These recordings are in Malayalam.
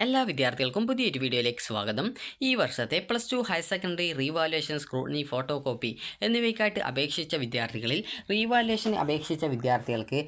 എല്ലാ വിദ്യാർത്ഥികൾക്കും പുതിയൊരു വീഡിയോയിലേക്ക് സ്വാഗതം. ഈ വർഷത്തെ +2 higher secondary revaluation, scrutiny, photo copy എന്നിവയ്ക്കായിട്ട് അപേക്ഷിച്ച വിദ്യാർത്ഥികളിൽ റീവാലുവേഷന് അപേക്ഷിച്ച വിദ്യാർത്ഥികൾക്ക്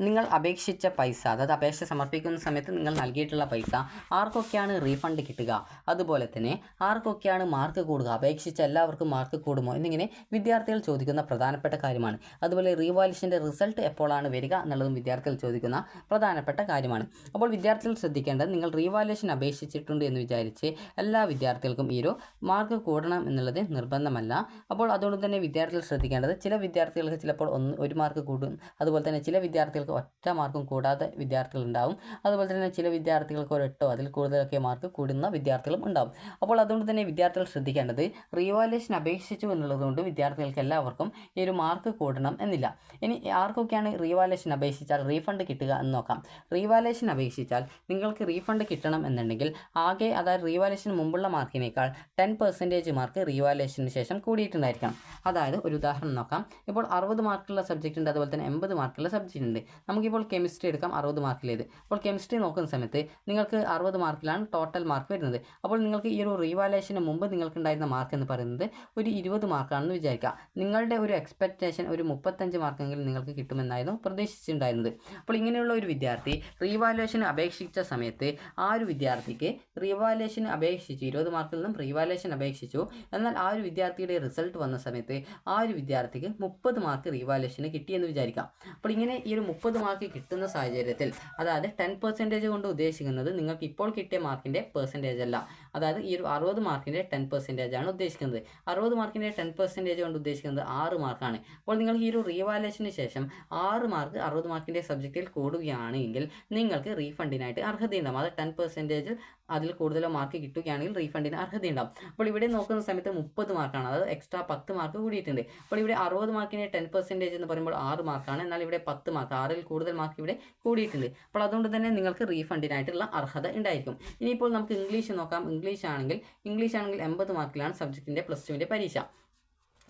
നിങ്ങൾ അപേക്ഷിച്ച പൈസ, അതായത് അപേക്ഷ സമർപ്പിക്കുന്ന സമയത്ത് നിങ്ങൾ നൽകിയിട്ടുള്ള പൈസ ആർക്കൊക്കെയാണ് റീഫണ്ട് കിട്ടുക, അതുപോലെ തന്നെ ആർക്കൊക്കെയാണ് മാർക്ക് കൂടുക, അപേക്ഷിച്ച എല്ലാവർക്കും മാർക്ക് കൂടുമോ എന്നിങ്ങനെ വിദ്യാർത്ഥികൾ ചോദിക്കുന്ന പ്രധാനപ്പെട്ട കാര്യമാണ്. അതുപോലെ റീവാലുവേഷൻ്റെ റിസൾട്ട് എപ്പോഴാണ് വരിക എന്നുള്ളതും വിദ്യാർത്ഥികൾ ചോദിക്കുന്ന പ്രധാനപ്പെട്ട കാര്യമാണ്. അപ്പോൾ വിദ്യാർത്ഥികൾ ശ്രദ്ധിക്കേണ്ടത്, നിങ്ങൾ റീവാലുവേഷൻ അപേക്ഷിച്ചിട്ടുണ്ട് എന്ന് വിചാരിച്ച് എല്ലാ വിദ്യാർത്ഥികൾക്കും ഈ ഒരു മാർക്ക് കൂടണം എന്നുള്ളത് നിർബന്ധമല്ല. അപ്പോൾ അതുകൊണ്ട് തന്നെ വിദ്യാർത്ഥികൾ ശ്രദ്ധിക്കേണ്ടത്, ചില വിദ്യാർത്ഥികൾക്ക് ചിലപ്പോൾ ഒരു മാർക്ക് കൂടും, അതുപോലെ തന്നെ ചില വിദ്യാർത്ഥികൾക്ക് ഒറ്റ മാർക്കും കൂടാതെ വിദ്യാർത്ഥികൾ ഉണ്ടാവും. അതുപോലെ തന്നെ ചില വിദ്യാർത്ഥികൾക്ക് ഒരു 8 അതിൽ കൂടുതലൊക്കെ മാർക്ക് കൂടുന്ന വിദ്യാർത്ഥികളും ഉണ്ടാവും. അപ്പോൾ അതുകൊണ്ട് തന്നെ വിദ്യാർത്ഥികൾ ശ്രദ്ധിക്കേണ്ടത്, റീവാലുവേഷൻ അപേക്ഷിച്ചു എന്നുള്ളതുകൊണ്ട് വിദ്യാർത്ഥികൾക്ക് എല്ലാവർക്കും ഈ ഒരു മാർക്ക് കൂടണം എന്നില്ല. ഇനി ആർക്കൊക്കെയാണ് റീവാലുവേഷൻ അപേക്ഷിച്ചാൽ റീഫണ്ട് കിട്ടുക എന്ന് നോക്കാം. റീവാലുവേഷൻ അപേക്ഷിച്ചാൽ നിങ്ങൾക്ക് റീഫണ്ട് കിട്ടണം എന്നുണ്ടെങ്കിൽ ആകെ, അതായത് റീവാലുവേഷന് മുമ്പുള്ള മാർക്കിനേക്കാൾ 10% മാർക്ക് റീവാലുവേഷന് ശേഷം കൂടിയിട്ടുണ്ടായിരിക്കണം. അതായത് ഒരു ഉദാഹരണം നോക്കാം. ഇപ്പോൾ 60 മാർക്കുള്ള സബ്ജക്റ്റ് ഉണ്ട്, അതുപോലെ തന്നെ 80 മാർക്കുള്ള സബ്ജക്റ്റ് ഉണ്ട്. നമുക്കിപ്പോൾ കെമിസ്ട്രി എടുക്കാം, 60 മാർക്കിലേത്. അപ്പോൾ കെമിസ്ട്രി നോക്കുന്ന സമയത്ത് നിങ്ങൾക്ക് 60 മാർക്കിലാണ് ടോട്ടൽ മാർക്ക് വരുന്നത്. അപ്പോൾ നിങ്ങൾക്ക് ഈ ഒരു റീവാലുവേഷന് മുമ്പ് നിങ്ങൾക്കുണ്ടായിരുന്ന മാർക്ക് എന്ന് പറയുന്നത് ഒരു 20 മാർക്കാണെന്ന് വിചാരിക്കുക. നിങ്ങളുടെ ഒരു എക്സ്പെക്റ്റേഷൻ ഒരു 35 മാർക്കെങ്കിലും നിങ്ങൾക്ക് കിട്ടുമെന്നായിരുന്നു പ്രതീക്ഷിച്ചിട്ടുണ്ടായിരുന്നത്. അപ്പോൾ ഇങ്ങനെയുള്ള ഒരു വിദ്യാർത്ഥി റീവാലുവേഷന് അപേക്ഷിച്ച സമയത്ത് ആ ഒരു വിദ്യാർത്ഥിക്ക് റീവാലുവേഷന് അപേക്ഷിച്ചു 20 മാർക്കിൽ നിന്നും റീവാലുവേഷൻ അപേക്ഷിച്ചു. എന്നാൽ ആ ഒരു വിദ്യാർത്ഥിയുടെ റിസൾട്ട് വന്ന സമയത്ത് ആ ഒരു വിദ്യാർത്ഥിക്ക് 30 മാർക്ക് റീവാലുവേഷന് കിട്ടിയെന്ന് വിചാരിക്കാം. അപ്പോൾ ഇങ്ങനെ ഈ ഒരു 30 മാർക്ക് കിട്ടുന്ന സാഹചര്യത്തിൽ, അതായത് 10% കൊണ്ട് ഉദ്ദേശിക്കുന്നത് നിങ്ങൾക്ക് ഇപ്പോൾ കിട്ടിയ മാർക്കിൻ്റെ പെർസെൻറ്റേജ് അല്ല. അതായത് ഈ ഒരു 60 മാർക്കിൻ്റെ 10% ആണ് ഉദ്ദേശിക്കുന്നത്. 60 മാർക്കിൻ്റെ 10% കൊണ്ട് ഉദ്ദേശിക്കുന്നത് 6 മാർക്കാണ്. അപ്പോൾ നിങ്ങൾ ഈ ഒരു റീവാലുവേഷന് ശേഷം 6 മാർക്ക് 60 മാർക്കിൻ്റെ സബ്ജക്റ്റിൽ കൂടുകയാണെങ്കിൽ നിങ്ങൾക്ക് റീഫണ്ടിനായിട്ട് അർഹതയുണ്ടാകും. അത് 10% അതിൽ കൂടുതലോ മാർക്ക് കിട്ടുകയാണെങ്കിൽ റീഫണ്ടിന് അർഹതയുണ്ടാകും. അപ്പോൾ ഇവിടെ നോക്കുന്ന സമയത്ത് 30 മാർക്കാണ്, അതായത് എക്സ്ട്രാ 10 മാർക്ക് കൂടിയിട്ടുണ്ട്. അപ്പോൾ ഇവിടെ 60 മാർക്കിൻ്റെ 10% എന്ന് പറയുമ്പോൾ 6 മാർക്കാണ്, എന്നാൽ ഇവിടെ 10 മാർക്ക്, 6ൽ കൂടുതൽ മാർക്ക് ഇവിടെ കൂടിയിട്ടുണ്ട്. അപ്പോൾ അതുകൊണ്ട് തന്നെ നിങ്ങൾക്ക് റീഫണ്ടിനായിട്ടുള്ള അർഹത ഉണ്ടായിരിക്കും. ഇനിയിപ്പോൾ നമുക്ക് ഇംഗ്ലീഷ് നോക്കാം. ഇംഗ്ലീഷ് ആണെങ്കിൽ 80 മാർക്കിലാണ് സബ്ജക്റ്റിൻ്റെ +2ൻ്റെ പരീക്ഷ.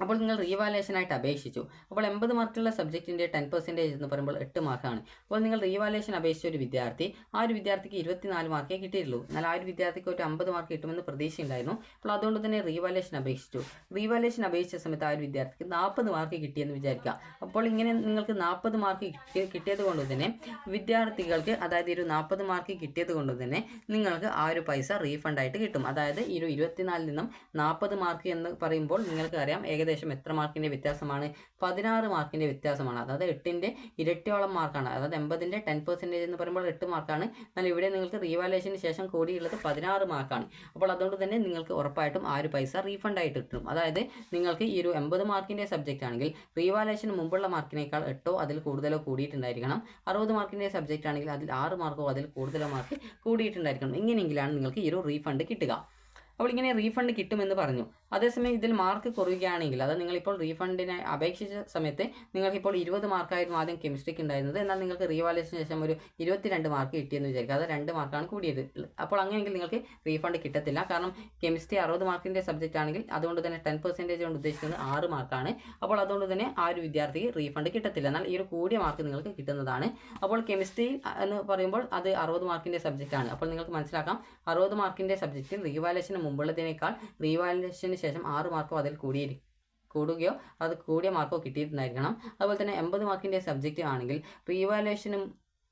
അപ്പോൾ നിങ്ങൾ റീവാലുവേഷനായിട്ട് അപേക്ഷിച്ചു. അപ്പോൾ 80 മാർക്കുള്ള സബ്ജക്റ്റിൻ്റെ 10% എന്ന് പറയുമ്പോൾ 8 മാർക്കാണ്. അപ്പോൾ നിങ്ങൾ റീവാലുവേഷൻ അപേക്ഷിച്ച ഒരു വിദ്യാർത്ഥി, ആ ഒരു വിദ്യാർത്ഥിക്ക് 24 മാർക്കേ കിട്ടിയിട്ടുള്ളൂ. എന്നാൽ ആ ഒരു വിദ്യാർത്ഥിക്ക് ഒരു 50 മാർക്ക് കിട്ടുമെന്ന് പ്രതീക്ഷയുണ്ടായിരുന്നു. അപ്പോൾ അതുകൊണ്ട് തന്നെ റീവാലുവേഷൻ അപേക്ഷിച്ചു. റീവാലുവേഷൻ അപേക്ഷിച്ച സമയത്ത് ആ ഒരു വിദ്യാർത്ഥിക്ക് 40 മാർക്ക് കിട്ടിയെന്ന് വിചാരിക്കുക. അപ്പോൾ ഇങ്ങനെ നിങ്ങൾക്ക് 40 മാർക്ക് കിട്ടിയത് കൊണ്ട് തന്നെ വിദ്യാർത്ഥികൾക്ക്, അതായത് ഒരു 40 മാർക്ക് കിട്ടിയത് കൊണ്ട് തന്നെ നിങ്ങൾക്ക് ആ ഒരു പൈസ റീഫണ്ടായിട്ട് കിട്ടും. അതായത് ഈ ഒരു 24 നിന്നും 40 മാർക്ക് എന്ന് പറയുമ്പോൾ നിങ്ങൾക്ക് അറിയാം ഏകദേശം എത്ര മാർക്കിൻ്റെ വ്യത്യാസമാണ്? 16 മാർക്കിൻ്റെ വ്യത്യാസമാണ്. അതായത് 8ൻ്റെ ഇരട്ടിയോളം മാർക്കാണ്. അതായത് 80ൻ്റെ 10% എന്ന് പറയുമ്പോൾ 8 മാർക്കാണ്. എന്നാൽ ഇവിടെ നിങ്ങൾക്ക് റീവാലുവേഷന് ശേഷം കൂടിയുള്ളത് 16 മാർക്കാണ്. അപ്പോൾ അതുകൊണ്ട് തന്നെ നിങ്ങൾക്ക് ഉറപ്പായിട്ടും ആ ഒരു പൈസ റീഫണ്ടായിട്ട് കിട്ടും. അതായത് നിങ്ങൾക്ക് ഈ ഒരു 80 മാർക്കിൻ്റെ സബ്ജക്റ്റ് ആണെങ്കിൽ റീവാലുവേഷന് മുമ്പുള്ള മാർക്കിനേക്കാൾ 8 അതിൽ കൂടുതലോ കൂടിയിട്ടുണ്ടായിരിക്കണം. 60 മാർക്കിൻ്റെ സബ്ജക്റ്റ് ആണെങ്കിൽ അതിൽ 6 മാർക്കോ അതിൽ കൂടുതലോ മാർക്ക് കൂടിയിട്ടുണ്ടായിരിക്കണം. ഇങ്ങനെയെങ്കിലാണ് നിങ്ങൾക്ക് ഈ ഒരു റീഫണ്ട് കിട്ടുക. അപ്പോൾ ഇങ്ങനെ റീഫണ്ട് കിട്ടുമെന്ന് പറഞ്ഞു. അതേസമയം ഇതിൽ മാർക്ക് കുറയുകയാണെങ്കിൽ, അത് നിങ്ങളിപ്പോൾ റീഫണ്ടിനെ അപേക്ഷിച്ച സമയത്ത് നിങ്ങൾക്കിപ്പോൾ 20 മാർക്കായിരുന്നു ആദ്യം കെമിസ്ട്രിക്ക് ഉണ്ടായിരുന്നത്, എന്നാൽ നിങ്ങൾക്ക് റീവാലുവേഷന് ശേഷം ഒരു 22 മാർക്ക് കിട്ടിയെന്ന് വിചാരിക്കുക. അത് 2 മാർക്കാണ് കൂടിയത്. അപ്പോൾ അങ്ങനെയെങ്കിൽ നിങ്ങൾക്ക് റീഫണ്ട് കിട്ടത്തില്ല. കാരണം കെമിസ്ട്രി 60 മാർക്കിൻ്റെ സബ്ജക്റ്റ് ആണെങ്കിൽ അതുകൊണ്ട് തന്നെ 10% കൊണ്ട് ഉദ്ദേശിക്കുന്നത് 6 മാർക്കാണ്. അപ്പോൾ അതുകൊണ്ട് തന്നെ ആ ഒരു വിദ്യാർത്ഥിക്ക് റീഫണ്ട് കിട്ടത്തില്ല. എന്നാൽ ഈ ഒരു കൂടിയ മാർക്ക് നിങ്ങൾക്ക് കിട്ടുന്നതാണ്. അപ്പോൾ കെമിസ്ട്രി എന്ന് പറയുമ്പോൾ അത് 60 മാർക്കിൻ്റെ സബ്ജക്റ്റാണ്. അപ്പോൾ നിങ്ങൾക്ക് മനസ്സിലാക്കാം, 60 മാർക്കിൻ്റെ സബ്ജക്റ്റിൽ റീവാലുവേഷന് മുമ്പുള്ളതിനേക്കാൾ റീവാലുവേഷന് ശേഷം 6 മാർക്കോ അതിൽ കൂടുകയോ അത് കൂടിയ മാർക്കോ കിട്ടിയിട്ടുണ്ടായിരിക്കണം. അതുപോലെ തന്നെ 80 മാർക്കിൻ്റെ സബ്ജക്റ്റ് ആണെങ്കിൽ റീവാലുവേഷന്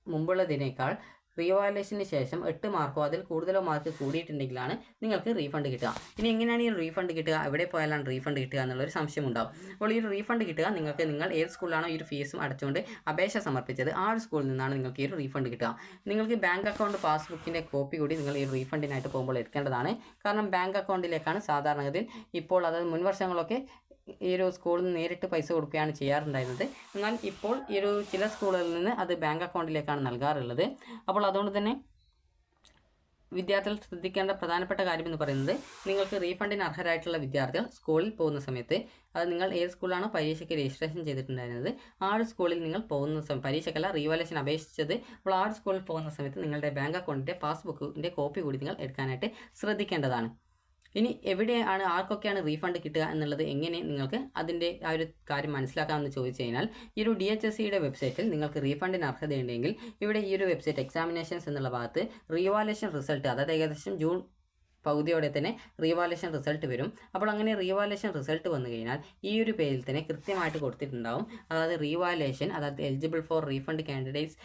മുമ്പുള്ളതിനേക്കാൾ റീവാലുവേഷന് ശേഷം 8 മാർക്കോ അതിൽ കൂടുതലോ മാർക്ക് കൂടിയിട്ടുണ്ടെങ്കിലാണ് നിങ്ങൾക്ക് റീഫണ്ട് കിട്ടുക. ഇനി എങ്ങനെയാണ് ഈ റീഫണ്ട് കിട്ടുക, എവിടെ പോയാലാണ് റീഫണ്ട് കിട്ടുക എന്നുള്ളൊരു സംശയം ഉണ്ടാവും. അപ്പോൾ ഈ റീഫണ്ട് കിട്ടുക, നിങ്ങൾ ഏത് സ്കൂളിലാണോ ഈ ഒരു ഫീസും അടച്ചുകൊണ്ട് അപേക്ഷ സമർപ്പിച്ചത് ആ ഒരു സ്കൂളിൽ നിന്നാണ് നിങ്ങൾക്ക് ഈ ഒരു റീഫണ്ട് കിട്ടുക. നിങ്ങൾക്ക് ബാങ്ക് അക്കൗണ്ട് പാസ്ബുക്കിൻ്റെ കോപ്പി കൂടി നിങ്ങൾ ഈ റീഫണ്ടിനായിട്ട് പോകുമ്പോൾ എടുക്കേണ്ടതാണ്. കാരണം ബാങ്ക് അക്കൗണ്ടിലേക്കാണ് സാധാരണഗതിയിൽ ഇപ്പോൾ, അതായത് മുൻ വർഷങ്ങളൊക്കെ ഈ ഒരു സ്കൂളിൽ നിന്ന് നേരിട്ട് പൈസ കൊടുക്കുകയാണ് ചെയ്യാറുണ്ടായിരുന്നത്. എന്നാൽ ഇപ്പോൾ ഈ ഒരു ചില സ്കൂളുകളിൽ നിന്ന് അത് ബാങ്ക് അക്കൗണ്ടിലേക്കാണ് നൽകാറുള്ളത്. അപ്പോൾ അതുകൊണ്ട് തന്നെ വിദ്യാർത്ഥികൾ ശ്രദ്ധിക്കേണ്ട പ്രധാനപ്പെട്ട കാര്യം എന്ന് പറയുന്നത്, നിങ്ങൾക്ക് റീഫണ്ടിന് അർഹരായിട്ടുള്ള വിദ്യാർത്ഥികൾ സ്കൂളിൽ പോകുന്ന സമയത്ത്, അത് നിങ്ങൾ ഏത് സ്കൂളിലാണോ പരീക്ഷയ്ക്ക് രജിസ്ട്രേഷൻ ചെയ്തിട്ടുണ്ടായിരുന്നത് ആ ഒരു സ്കൂളിൽ നിങ്ങൾ പോകുന്ന സമയം, പരീക്ഷയ്ക്കല്ല റീവാലുവേഷൻ അപേക്ഷിച്ചത്, അപ്പോൾ ആ ഒരു സ്കൂളിൽ പോകുന്ന സമയത്ത് നിങ്ങളുടെ ബാങ്ക് അക്കൗണ്ടിൻ്റെ പാസ്ബുക്കിൻ്റെ കോപ്പി കൂടി നിങ്ങൾ എടുക്കാനായിട്ട് ശ്രദ്ധിക്കേണ്ടതാണ്. ഇനി എവിടെയാണ് ആർക്കൊക്കെയാണ് റീഫണ്ട് കിട്ടുക എന്നുള്ളത് എങ്ങനെ നിങ്ങൾക്ക് അതിൻ്റെ ആ ഒരു കാര്യം മനസ്സിലാക്കാമെന്ന് ചോദിച്ചു കഴിഞ്ഞാൽ ഈ ഒരു DHSCയുടെ വെബ്സൈറ്റിൽ നിങ്ങൾക്ക് റീഫണ്ടിന് അർഹതയുണ്ടെങ്കിൽ ഇവിടെ ഈ ഒരു വെബ്സൈറ്റ് എക്സാമിനേഷൻസ് എന്നുള്ള ഭാഗത്ത് റീവാലുവേഷൻ റിസൾട്ട്, അതായത് ഏകദേശം ജൂൺ പകുതിയോടെ തന്നെ റീവാലുവേഷൻ റിസൾട്ട് വരും. അപ്പോൾ അങ്ങനെ റീവാലുവേഷൻ റിസൾട്ട് വന്നു കഴിഞ്ഞാൽ ഈ ഒരു പേജിൽ തന്നെ കൃത്യമായിട്ട് കൊടുത്തിട്ടുണ്ടാവും. അതായത് റീവാലുവേഷൻ, അതായത് eligible for refund candidates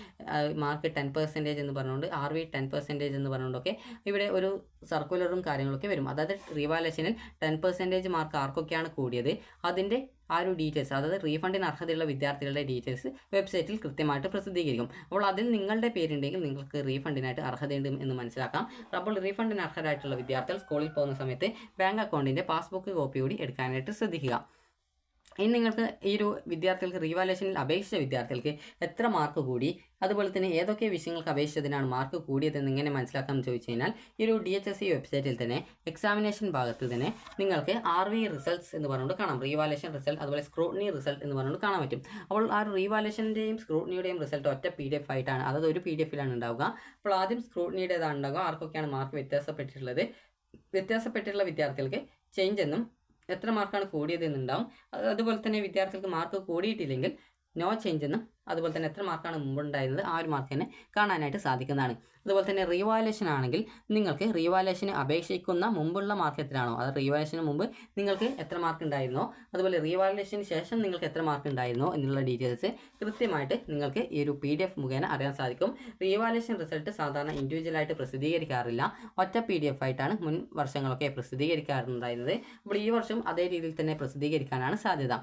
mark 10% എന്ന് പറഞ്ഞുകൊണ്ട് RV 10% എന്ന് പറഞ്ഞുകൊണ്ടൊക്കെ ഇവിടെ ഒരു സർക്കുലറും കാര്യങ്ങളൊക്കെ വരും. അതായത് റീവാലുവേഷനിൽ 10% മാർക്ക് ആർക്കൊക്കെയാണ് കൂടിയത് അതിൻ്റെ ആ ഒരു ഡീറ്റെയിൽസ്, അതായത് റീഫണ്ടിന് അർഹതയുള്ള വിദ്യാർത്ഥികളുടെ ഡീറ്റെയിൽസ് വെബ്സൈറ്റിൽ കൃത്യമായിട്ട് പ്രസിദ്ധീകരിക്കും. അപ്പോൾ അതിൽ നിങ്ങളുടെ പേരുണ്ടെങ്കിൽ നിങ്ങൾക്ക് റീഫണ്ടിനായിട്ട് അർഹതയുണ്ട് എന്ന് മനസ്സിലാക്കാം. അപ്പോൾ റീഫണ്ടിന് അർഹരായിട്ടുള്ള വിദ്യാർത്ഥികൾ സ്കൂളിൽ പോകുന്ന സമയത്ത് ബാങ്ക് അക്കൗണ്ടിൻ്റെ പാസ്ബുക്ക് കോപ്പി കൂടി എടുക്കാനായിട്ട് ശ്രദ്ധിക്കുക. ഇനി നിങ്ങൾക്ക് ഈ ഒരു വിദ്യാർത്ഥികൾക്ക് റീവാലുവേഷനിൽ അപേക്ഷിച്ച വിദ്യാർത്ഥികൾക്ക് എത്ര മാർക്ക് കൂടി, അതുപോലെ തന്നെ ഏതൊക്കെ വിഷയങ്ങൾക്ക് അപേക്ഷിച്ചതിനാണ് മാർക്ക് കൂടിയതെന്ന് എങ്ങനെ മനസ്സിലാക്കാമെന്ന് ചോദിച്ചു കഴിഞ്ഞാൽ ഈ ഒരു DHSC വെബ്സൈറ്റിൽ തന്നെ എക്സാമിനേഷൻ ഭാഗത്ത് തന്നെ നിങ്ങൾക്ക് RV റിസൾട്ട്സ് എന്ന് പറഞ്ഞുകൊണ്ട് കാണാം. റീവാലുവേഷൻ റിസൾട്ട്, അതുപോലെ സ്ക്രൂട്ടിനി റിസൾട്ട് എന്ന് പറഞ്ഞുകൊണ്ട് കാണാൻ പറ്റും. അപ്പോൾ ആ ഒരു റീവാലുവേഷൻ്റെയും സ്ക്രൂട്ടിനിയുടെയും റിസൾട്ട് ഒറ്റ PDF ആയിട്ടാണ്, അതായത് ഒരു PDF-ലാണ് ഉണ്ടാവുക. അപ്പോൾ ആദ്യം സ്ക്രൂട്ടിനിയുടേതാണ് ഉണ്ടാവുക. ആർക്കൊക്കെയാണ് മാർക്ക് വ്യത്യാസപ്പെട്ടിട്ടുള്ള വിദ്യാർത്ഥികൾക്ക് ചേഞ്ച് എന്നും എത്ര മാർക്കാണ് കൂടിയത് എന്നുണ്ടാവും. അതുപോലെ തന്നെ വിദ്യാർത്ഥികൾക്ക് മാർക്ക് കൂടിയിട്ടില്ലെങ്കിൽ നോ ചേഞ്ച് എന്നും, അതുപോലെ തന്നെ എത്ര മാർക്കാണ് മുമ്പുണ്ടായിരുന്നത് ആ ഒരു മാർക്ക് തന്നെ കാണാനായിട്ട് സാധിക്കുന്നതാണ്. അതുപോലെ തന്നെ റീവാലുവേഷൻ ആണെങ്കിൽ നിങ്ങൾക്ക് റീവാലുവേഷന് അപേക്ഷിക്കുന്ന മുമ്പുള്ള മാർക്ക് എത്രയാണോ, അത് റീവാലുവേഷന് മുമ്പ് നിങ്ങൾക്ക് എത്ര മാർക്ക് ഉണ്ടായിരുന്നോ, അതുപോലെ റീവാലുവേഷന് ശേഷം നിങ്ങൾക്ക് എത്ര മാർക്ക് ഉണ്ടായിരുന്നോ എന്നുള്ള ഡീറ്റെയിൽസ് കൃത്യമായിട്ട് നിങ്ങൾക്ക് ഈ ഒരു PDF മുഖേന അറിയാൻ സാധിക്കും. റീവാലുവേഷൻ റിസൾട്ട് സാധാരണ ഇൻഡിവിജ്വലായിട്ട് പ്രസിദ്ധീകരിക്കാറില്ല, ഒറ്റ PDF ആയിട്ടാണ് മുൻ വർഷങ്ങളൊക്കെ പ്രസിദ്ധീകരിക്കാറുണ്ടായിരുന്നത്. അപ്പോൾ ഈ വർഷം അതേ രീതിയിൽ തന്നെ പ്രസിദ്ധീകരിക്കാനാണ് സാധ്യത.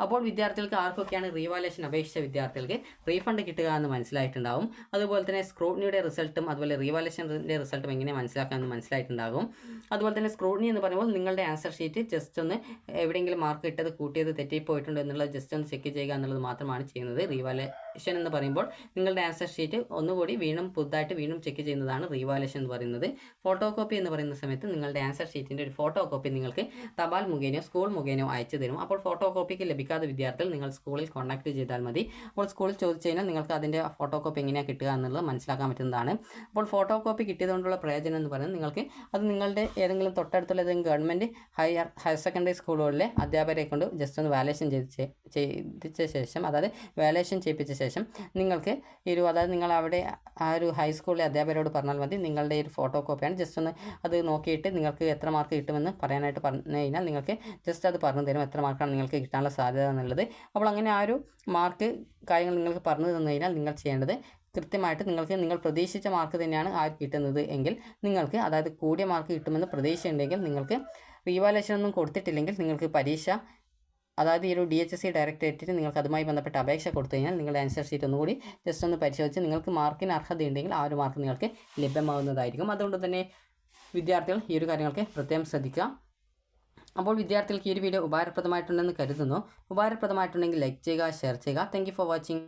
അപ്പോൾ വിദ്യാർത്ഥികൾക്ക് ആർക്കൊക്കെയാണ് റീവാലുവേഷൻ അപേക്ഷിച്ച വിദ്യാർത്ഥികൾക്ക് റീഫണ്ട് കിട്ടുക എന്ന് മനസ്സിലായിട്ടുണ്ടാകും. അതുപോലെ തന്നെ സ്ക്രൂട്ടിനിയുടെ റിസൾട്ടും അതുപോലെ റീവാലുവേഷൻ്റെ റിസൾട്ടും എങ്ങനെ മനസ്സിലാക്കാമെന്ന് മനസ്സിലായിട്ടുണ്ടാകും. അതുപോലെ തന്നെ സ്ക്രൂട്ടിനി എന്ന് പറയുമ്പോൾ നിങ്ങളുടെ ആൻസർ ഷീറ്റ് ജസ്റ്റ് ഒന്ന് എവിടെയെങ്കിലും മാർക്ക് ഇട്ടത് കൂട്ടിയത് തെറ്റിപ്പോയിട്ടുണ്ടോ എന്നുള്ളത് ജസ്റ്റ് ഒന്ന് ചെക്ക് ചെയ്യുക എന്നുള്ളത് മാത്രമാണ് ചെയ്യുന്നത്. റീവാലുവേഷൻ എന്ന് പറയുമ്പോൾ നിങ്ങളുടെ ആൻസർ ഷീറ്റ് ഒന്നുകൂടി പുതുതായിട്ട് വീണ്ടും ചെക്ക് ചെയ്യുന്നതാണ് റീവാലുവേഷൻ എന്ന് പറയുന്നത്. ഫോട്ടോ കോപ്പി എന്ന് പറയുന്ന സമയത്ത് നിങ്ങളുടെ ആൻസർ ഷീറ്റിൻ്റെ ഒരു ഫോട്ടോ കോപ്പി നിങ്ങൾക്ക് തപാൽ മുഖേനയോ സ്കൂൾ മുഖേനയോ അയച്ചു തരും. അപ്പോൾ ഫോട്ടോ കോപ്പിക്ക് ലഭിക്കാത്ത വിദ്യാർത്ഥികൾ നിങ്ങൾ സ്കൂളിൽ കോൺടാക്ട് ചെയ്താൽ മതി. അപ്പോൾ സ്കൂളിൽ ചോദിച്ചു കഴിഞ്ഞാൽ നിങ്ങൾക്ക് അതിൻ്റെ ഫോട്ടോ കോപ്പി എങ്ങനെയാണ് കിട്ടുക എന്നുള്ളത് മനസ്സിലാക്കാൻ പറ്റുന്നതാണ്. അപ്പോൾ ഫോട്ടോ കോപ്പി കിട്ടിയതുകൊണ്ടുള്ള പ്രയോജനം എന്ന് പറയുന്നത് നിങ്ങൾക്ക് അത് നിങ്ങളുടെ ഏതെങ്കിലും തൊട്ടടുത്തുള്ള ഏതെങ്കിലും ഗവൺമെൻറ് ഹയർ സെക്കൻഡറി സ്കൂളുകളിലെ അധ്യാപകരെ കൊണ്ട് ജസ്റ്റ് ഒന്ന് വാലേഷൻ ചെയ്യിച്ച ശേഷം, അതായത് വാലേഷൻ ചെയ്യിപ്പിച്ച ശേഷം നിങ്ങൾക്ക് അതായത് നിങ്ങൾ അവിടെ ആ ഒരു ഹൈസ്കൂളിലെ അധ്യാപകരോട് പറഞ്ഞാൽ മതി നിങ്ങളുടെ ഒരു ഫോട്ടോ കോപ്പിയാണ്, ജസ്റ്റ് ഒന്ന് അത് നോക്കിയിട്ട് നിങ്ങൾക്ക് എത്ര മാർക്ക് കിട്ടുമെന്ന് പറയാനായിട്ട് പറഞ്ഞു കഴിഞ്ഞാൽ നിങ്ങൾക്ക് ജസ്റ്റ് അത് പറഞ്ഞു തരും എത്ര മാർക്കാണ് നിങ്ങൾക്ക് കിട്ടാനുള്ള സാധ്യത എന്നുള്ളത്. അപ്പോൾ അങ്ങനെ ആ ഒരു മാർക്ക് കാര്യങ്ങൾ നിങ്ങൾക്ക് പറഞ്ഞു തന്നു കഴിഞ്ഞാൽ നിങ്ങൾ ചെയ്യേണ്ടത് കൃത്യമായിട്ട് നിങ്ങൾ പ്രതീക്ഷിച്ച മാർക്ക് തന്നെയാണ് കിട്ടുന്നത് എങ്കിൽ നിങ്ങൾക്ക്, അതായത് കൂടിയ മാർക്ക് കിട്ടുമെന്ന് പ്രതീക്ഷയുണ്ടെങ്കിൽ നിങ്ങൾക്ക് റീവാലുവേഷൻ ഒന്നും കൊടുത്തിട്ടില്ലെങ്കിൽ നിങ്ങൾക്ക് പരീക്ഷ, അതായത് ഈ ഒരു DHSC ഡയറക്ടറേറ്റിന് നിങ്ങൾക്ക് അതുമായി ബന്ധപ്പെട്ട അപേക്ഷ കൊടുത്തു കഴിഞ്ഞാൽ നിങ്ങളുടെ ആൻസർ ഷീറ്റ് ഒന്നുകൂടി ജസ്റ്റ് ഒന്ന് പരിശോധിച്ച് നിങ്ങൾക്ക് മാർക്കിന് അർഹതയുണ്ടെങ്കിൽ ആ ഒരു മാർക്ക് നിങ്ങൾക്ക് ലഭ്യമാകുന്നതായിരിക്കും. അതുകൊണ്ട് തന്നെ വിദ്യാർത്ഥികൾ ഈ ഒരു കാര്യങ്ങൾക്ക് പ്രത്യേകം ശ്രദ്ധിക്കുക. അപ്പോൾ വിദ്യാർത്ഥികൾക്ക് ഈ ഒരു വീഡിയോ ഉപകാരപ്രദമായിട്ടുണ്ടെന്ന് കരുതുന്നു. ഉപകാരപ്രദമായിട്ടുണ്ടെങ്കിൽ ലൈക്ക് ചെയ്യുക, ഷെയർ ചെയ്യുക. Thank you for watching.